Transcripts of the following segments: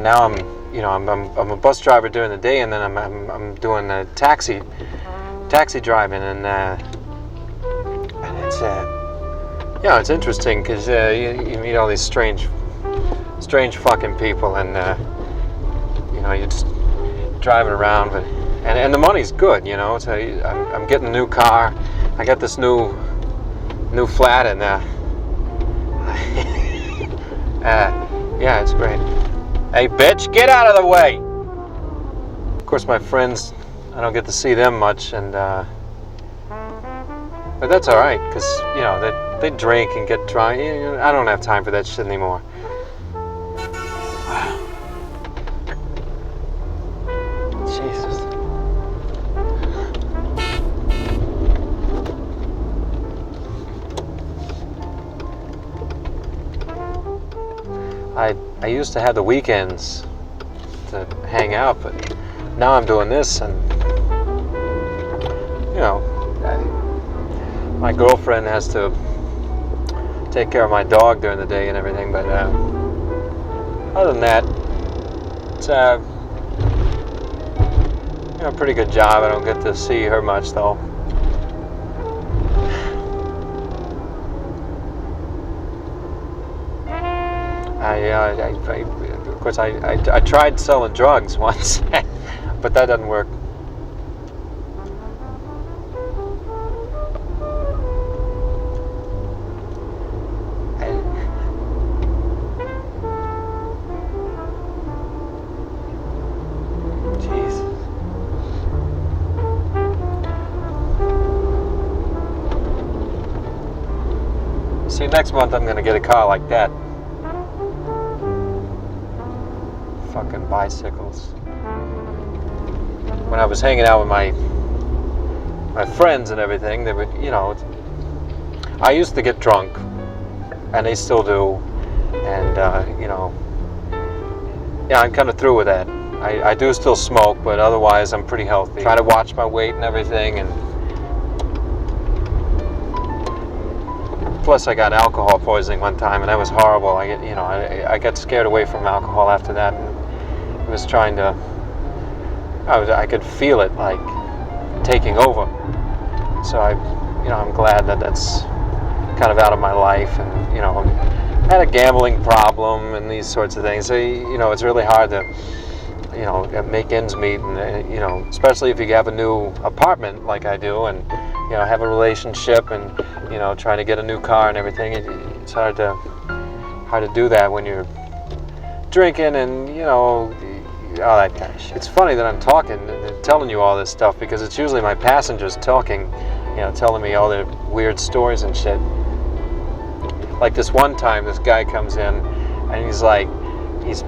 now I'm a bus driver during the day, and then I'm doing a taxi driving, and it's it's interesting because you meet all these strange fucking people, and you're just driving around, but and the money's good, So I'm getting a new car. I got this new flat, and yeah, it's great. Hey, bitch, get out of the way! Of course, my friends, I don't get to see them much, and but that's all right, because they drink and get drunk. I don't have time for that shit anymore. Jesus. I used to have the weekends to hang out, but now I'm doing this, and my girlfriend has to take care of my dog during the day and everything, but other than that, it's a pretty good job. I don't get to see her much, though. Of course, I tried selling drugs once, but that doesn't work. See, next month I'm gonna get a car like that. Fucking bicycles. When I was hanging out with my friends and everything, they would, I used to get drunk, and they still do, and I'm kind of through with that. I do still smoke, but otherwise I'm pretty healthy. Try to watch my weight and everything, and plus I got alcohol poisoning one time, and that was horrible. I got scared away from alcohol after that, and I was trying to. I could feel it like taking over. So I'm glad that that's kind of out of my life, and I had a gambling problem and these sorts of things. So it's really hard to make ends meet, and especially if you have a new apartment like I do, and have a relationship, and trying to get a new car and everything. It's hard to do that when you're drinking and all that kind of shit. It's funny that I'm talking and telling you all this stuff, because it's usually my passengers talking, telling me all their weird stories and shit. Like this one time, this guy comes in, and he's like, he's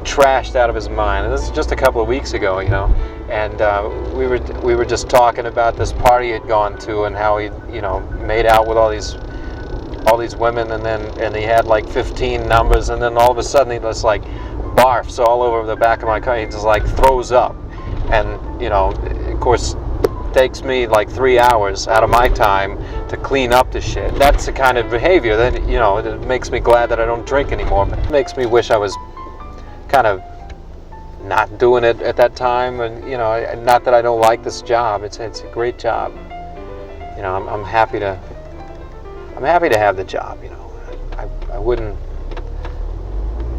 trashed out of his mind. And this is just a couple of weeks ago, and we were just talking about this party he'd gone to, and how he made out with all these women, and he had like 15 numbers, and then all of a sudden he just like barfs all over the back of my car. He just like throws up, and of course takes me like 3 hours out of my time to clean up the shit. That's the kind of behavior that it makes me glad that I don't drink anymore, but it makes me wish I was kind of not doing it at that time. And not that I don't like this job. It's a great job. I'm happy to have the job. I wouldn't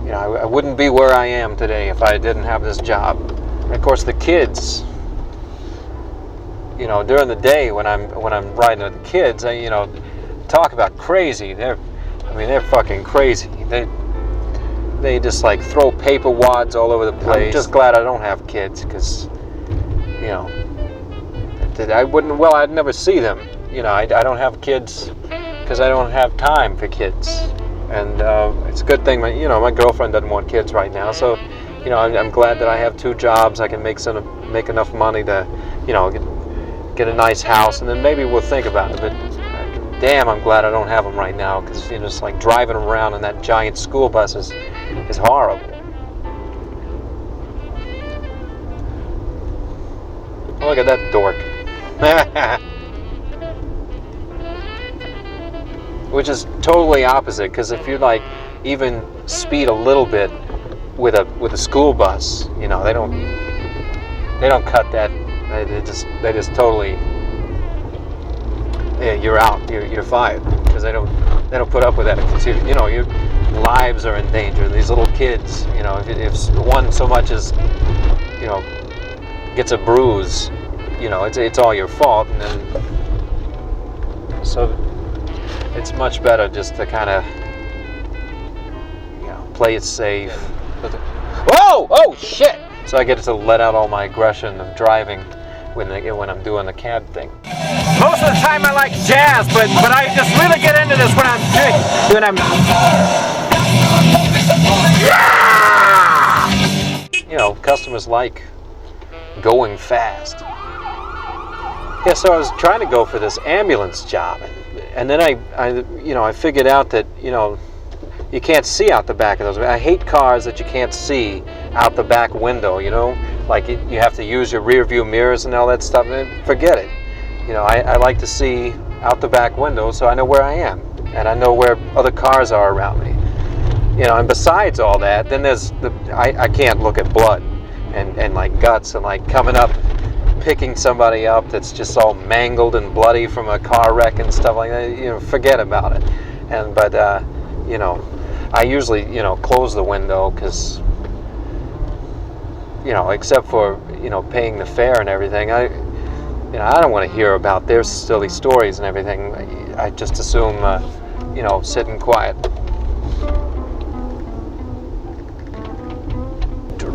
I wouldn't be where I am today if I didn't have this job. And of course the kids, during the day when I'm riding with the kids, talk about crazy. They're fucking crazy. They just like throw paper wads all over the place. I'm just glad I don't have kids, because I'd never see them. I don't have kids because I don't have time for kids, and it's a good thing my girlfriend doesn't want kids right now. So I'm glad that I have 2 jobs. I can make enough money to get a nice house, and then maybe we'll think about it. But damn, I'm glad I don't have them right now, because just like driving around in that giant school bus is horrible. Look at that dork. Which is totally opposite, because if you like even speed a little bit with a school bus, you know, they don't cut that. They just totally, yeah, you're out, you're fired, because they don't put up with that. You know, your lives are in danger. These little kids, you know, if one so much as, you know, gets a bruise, you know, it's all your fault, and then so it's much better just to kind of, you know, play it safe. Whoa! Oh shit! So I get to let out all my aggression of driving when I'm doing the cab thing. Most of the time I like jazz, but I just really get into this when I'm you know, customers like going fast. Yeah, so I was trying to go for this ambulance job, and then I you know, I figured out that, you know, you can't see out the back of those. I hate cars that you can't see out the back window, you know, like you have to use your rear view mirrors and all that stuff. Forget it. You know, I like to see out the back window so I know where I am, and I know where other cars are around me. You know, and besides all that, then there's I can't look at blood and like guts and like coming up, picking somebody up that's just all mangled and bloody from a car wreck and stuff like that. You know, forget about it. But you know, I usually, you know, close the window because, you know, except for, you know, paying the fare and everything, you know, I don't want to hear about their silly stories and everything. I just assume, you know, sitting quiet.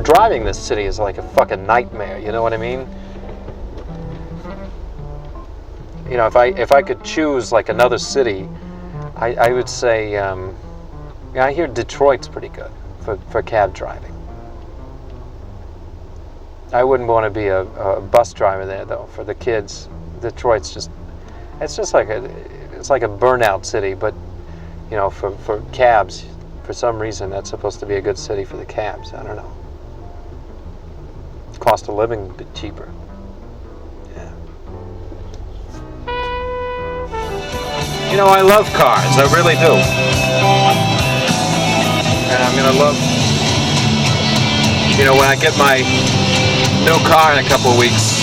Driving this city is like a fucking nightmare. You know what I mean? You know, if I could choose like another city, I would say, yeah, I hear Detroit's pretty good for cab driving. I wouldn't want to be a bus driver there though. For the kids, Detroit's just, it's just like it's like a burnout city. But, you know, for cabs, for some reason that's supposed to be a good city for the cabs. I don't know. Cost of living a bit cheaper. Yeah. You know, I love cars. I really do. And I'm gonna love, you know, when I get my new car in a couple of weeks,